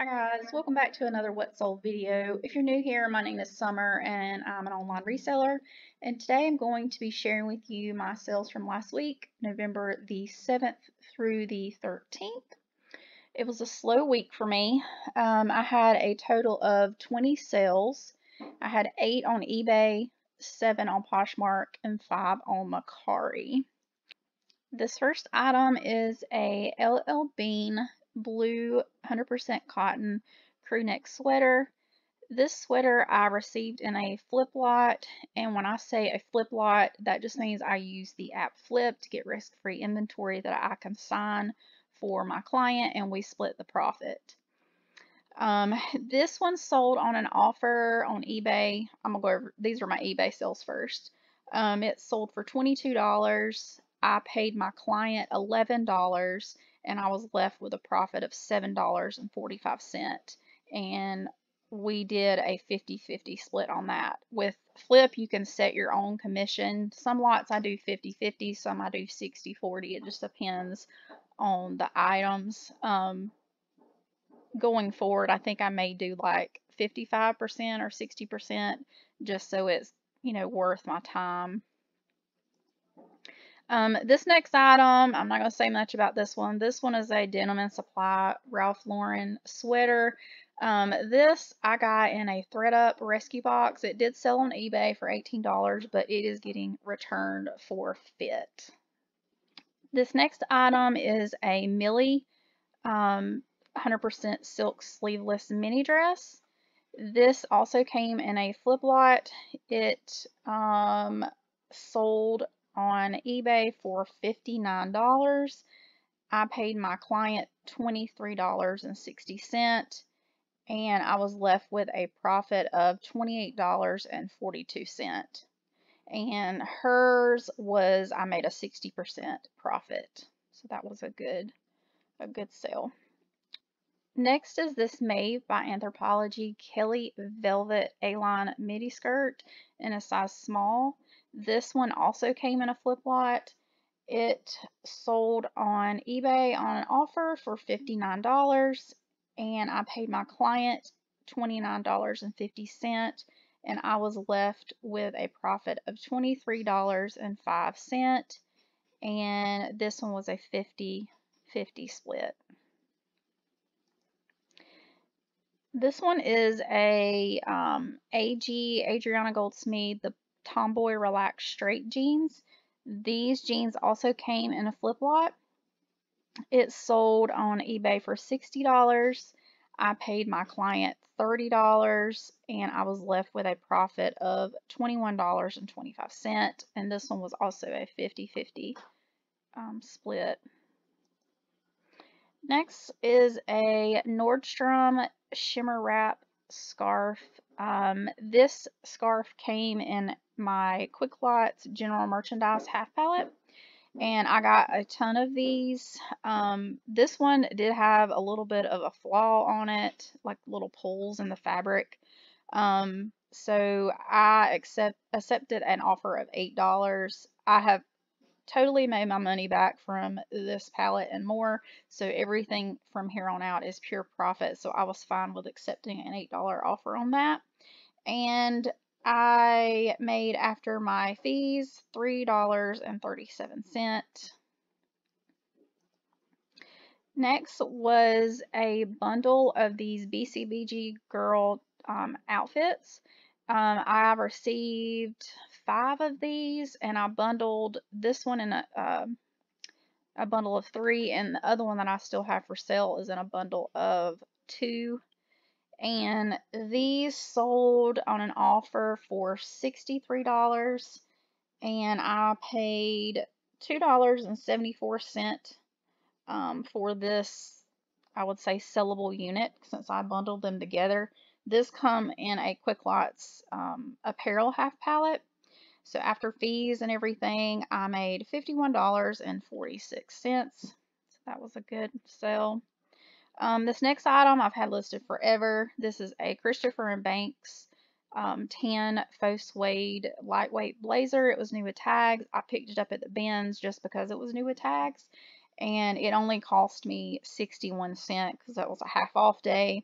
Hi guys, welcome back to another What Sold video. If you're new here, my name is Summer and I'm an online reseller, and today I'm going to be sharing with you my sales from last week, November the 7th through the 13th. It was a slow week for me. I had a total of 20 sales. I had 8 on eBay, 7 on Poshmark, and 5 on Mercari. This first item is a LL Bean blue 100% cotton crew neck sweater. This sweater I received in a flip lot, and when I say a flip lot, that just means I use the app Flyp to get risk-free inventory that I consign for my client, and we split the profit. This one sold on an offer on eBay. I'm gonna go over, these are my eBay sales first. It sold for $22. I paid my client $11 and I was left with a profit of $7.45. And we did a 50-50 split on that. With Flyp, you can set your own commission. Some lots I do 50-50, some I do 60-40. It just depends on the items. Going forward, I think I may do like 55% or 60% just so it's, worth my time. This next item, I'm not going to say much about this one. This one is a Denim and Supply Ralph Lauren sweater. This I got in a ThredUP rescue box. It did sell on eBay for $18, but it is getting returned for fit. This next item is a Millie 100% silk sleeveless mini dress. This also came in a flip lot. It sold on eBay for $59. I paid my client $23.60 and I was left with a profit of $28.42. And hers was, I made a 60% profit. So that was a good sale. Next is this Made by Anthropologie Kelly Velvet A-line midi skirt in a size small. This one also came in a flip lot. It sold on eBay on an offer for $59 and I paid my client $29.50 and I was left with a profit of $23.05, and this one was a 50-50 split. This one is a Adriana Goldsmith, the Tomboy Relaxed Straight jeans. These jeans also came in a flip lot. It sold on eBay for $60. I paid my client $30 and I was left with a profit of $21.25. And this one was also a 50-50 split. Next is a Nordstrom Shimmer Wrap scarf. This scarf came in my Quick Lots general merchandise half pallet, and I got a ton of these. This one did have a little bit of a flaw on it, like little pulls in the fabric. So I accepted an offer of $8. I have totally made my money back from this palette and more, so everything from here on out is pure profit, so I was fine with accepting an $8 offer on that. And I made, after my fees, $3.37. Next was a bundle of these BCBG girl outfits. I received 5 of these, and I bundled this one in a bundle of 3, and the other one that I still have for sale is in a bundle of 2. And these sold on an offer for $63, and I paid $2.74 for this, I would say, sellable unit, since I bundled them together. This come in a Quick Lots apparel half pallet. So after fees and everything, I made $51.46. So that was a good sale. This next item I've had listed forever. This is a Christopher & Banks tan faux suede lightweight blazer. It was new with tags. I picked it up at the bins just because it was new with tags, and it only cost me 61 cents because that was a half off day.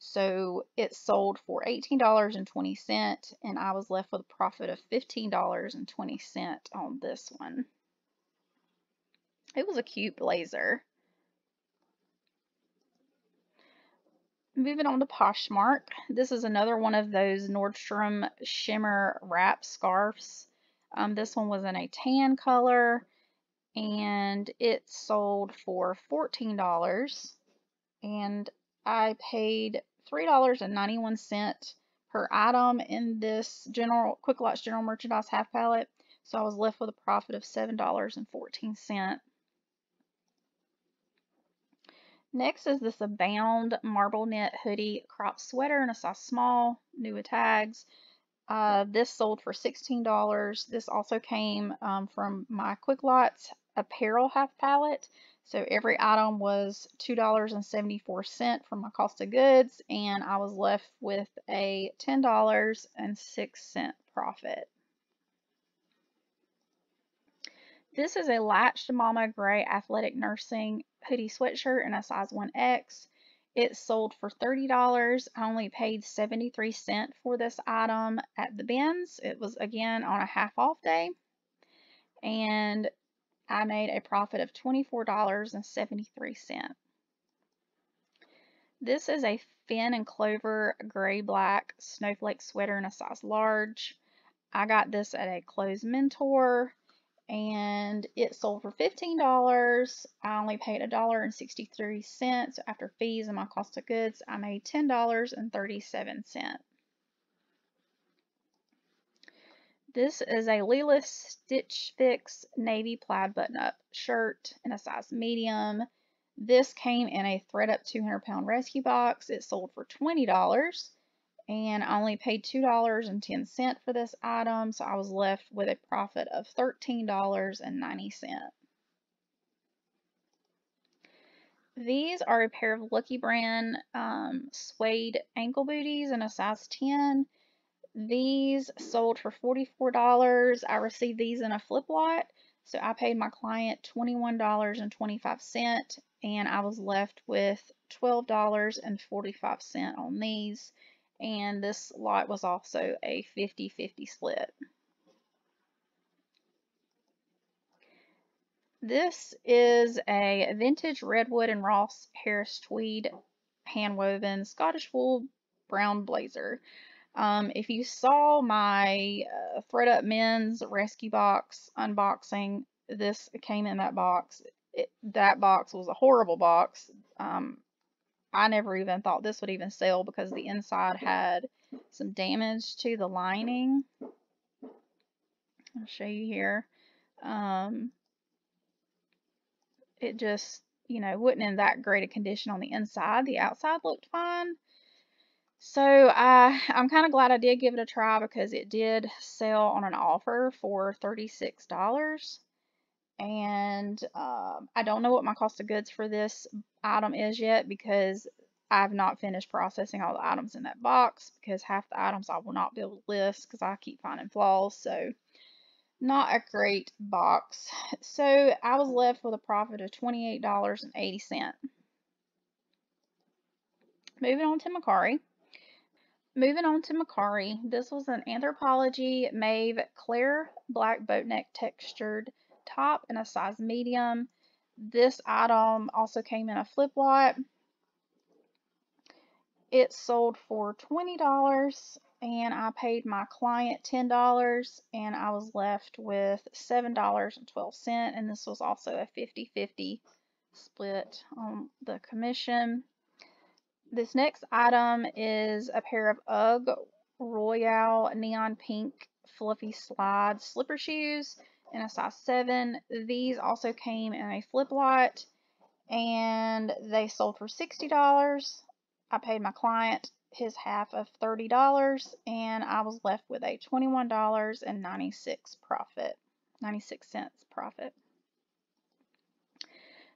So it sold for $18.20, and I was left with a profit of $15.20 on this one. It was a cute blazer. Moving on to Poshmark. This is another one of those Nordstrom shimmer wrap scarves. This one was in a tan color, and it sold for $14, and I paid $3.91 per item in this Quick Lots general merchandise half pallet. So I was left with a profit of $7.14. Next is this Abound marble knit hoodie crop sweater in a size small, new with tags. This sold for $16. This also came from my Quick Lots apparel half pallet. So every item was $2.74 for my cost of goods, and I was left with a $10.06 profit. This is a latched mama gray athletic nursing hoodie sweatshirt in a size 1X. It sold for $30. I only paid 73 cents for this item at the bins. It was again on a half off day, and I made a profit of $24.73. This is a Finn and Clover gray black snowflake sweater in a size large. I got this at a Clothes Mentor, and it sold for $15. I only paid $1.63. After fees and my cost of goods, I made $10.37. This is a Leela Stitch Fix navy plaid button-up shirt in a size medium. This came in a ThredUP 200-pound rescue box. It sold for $20. And I only paid $2.10 for this item, so I was left with a profit of $13.90. These are a pair of Lucky Brand suede ankle booties in a size 10. These sold for $44. I received these in a flip lot, so I paid my client $21.25, and I was left with $12.45 on these. And this lot was also a 50-50 split. This is a vintage Redwood and Ross Harris Tweed handwoven Scottish wool brown blazer. If you saw my ThredUP men's rescue box unboxing, this came in that box. That box was a horrible box. I never even thought this would even sell because the inside had some damage to the lining. I'll show you here. It just, wasn't in that great a condition on the inside. The outside looked fine. So I'm kind of glad I did give it a try because it did sell on an offer for $36. And I don't know what my cost of goods for this item is yet because I've not finished processing all the items in that box, because half the items I will not be able to list because I keep finding flaws. So not a great box. So I was left with a profit of $28.80. Moving on to Mercari. This was an Anthropologie Mauve Claire black boat neck textured top in a size medium. This item also came in a flip lot. It sold for $20, and I paid my client $10, and I was left with $7.12, and this was also a 50-50 split on the commission. This next item is a pair of UGG Royale neon pink fluffy slide slipper shoes in a size 7. These also came in a flip lot, and they sold for $60. I paid my client his half of $30, and I was left with a $21.96 profit. 96 cents profit.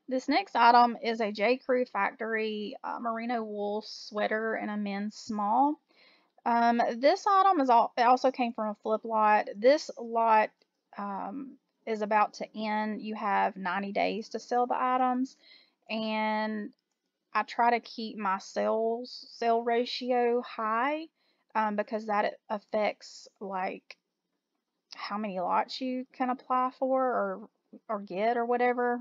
This next item is a J. Crew Factory merino wool sweater in a men's small. This item it also came from a flip lot. This lot is about to end. You have 90 days to sell the items, and I try to keep my sale ratio high, because that affects like how many lots you can apply for or get or whatever.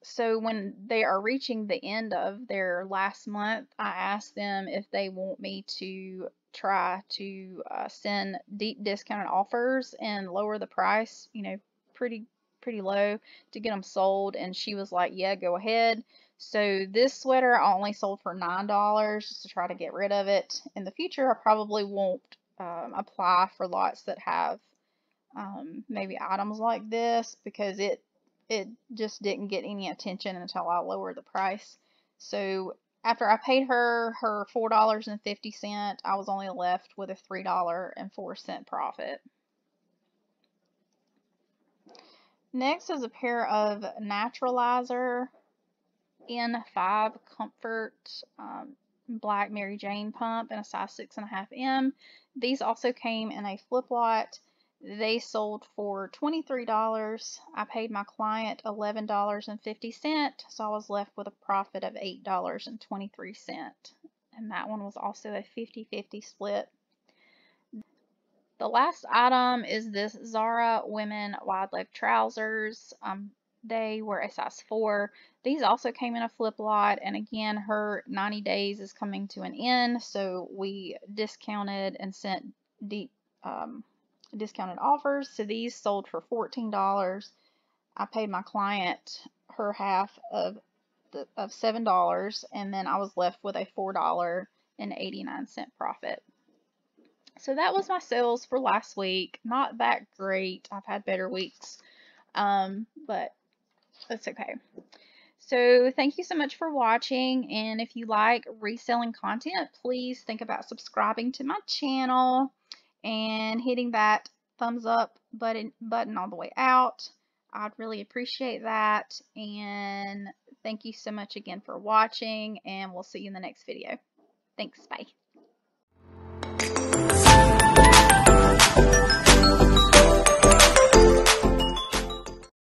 So when they are reaching the end of their last month, I ask them if they want me to try to send deep discounted offers and lower the price, pretty pretty low to get them sold. And she was like, "Yeah, go ahead." So this sweater I only sold for $9 just to try to get rid of it. In the future, I probably won't apply for lots that have maybe items like this, because it just didn't get any attention until I lowered the price. So after I paid her $4.50, I was only left with a $3.04 profit. Next is a pair of Naturalizer N5 Comfort Black Mary Jane pump in a size 6.5 M. These also came in a flip lot. They sold for $23. I paid my client $11.50, so I was left with a profit of $8.23. And that one was also a 50-50 split. The last item is this Zara women wide leg trousers. They were a size 4. These also came in a flip lot, and again, her 90 days is coming to an end, so we discounted and sent deep discounted offers. So these sold for $14. I paid my client her half of $7, and then I was left with a $4.89 profit. So that was my sales for last week. Not that great. I've had better weeks, but that's okay. So thank you so much for watching, and if you like reselling content, please think about subscribing to my channel and hitting that thumbs up button all the way out. I'd really appreciate that, and thank you so much again for watching, and we'll see you in the next video. Thanks, bye.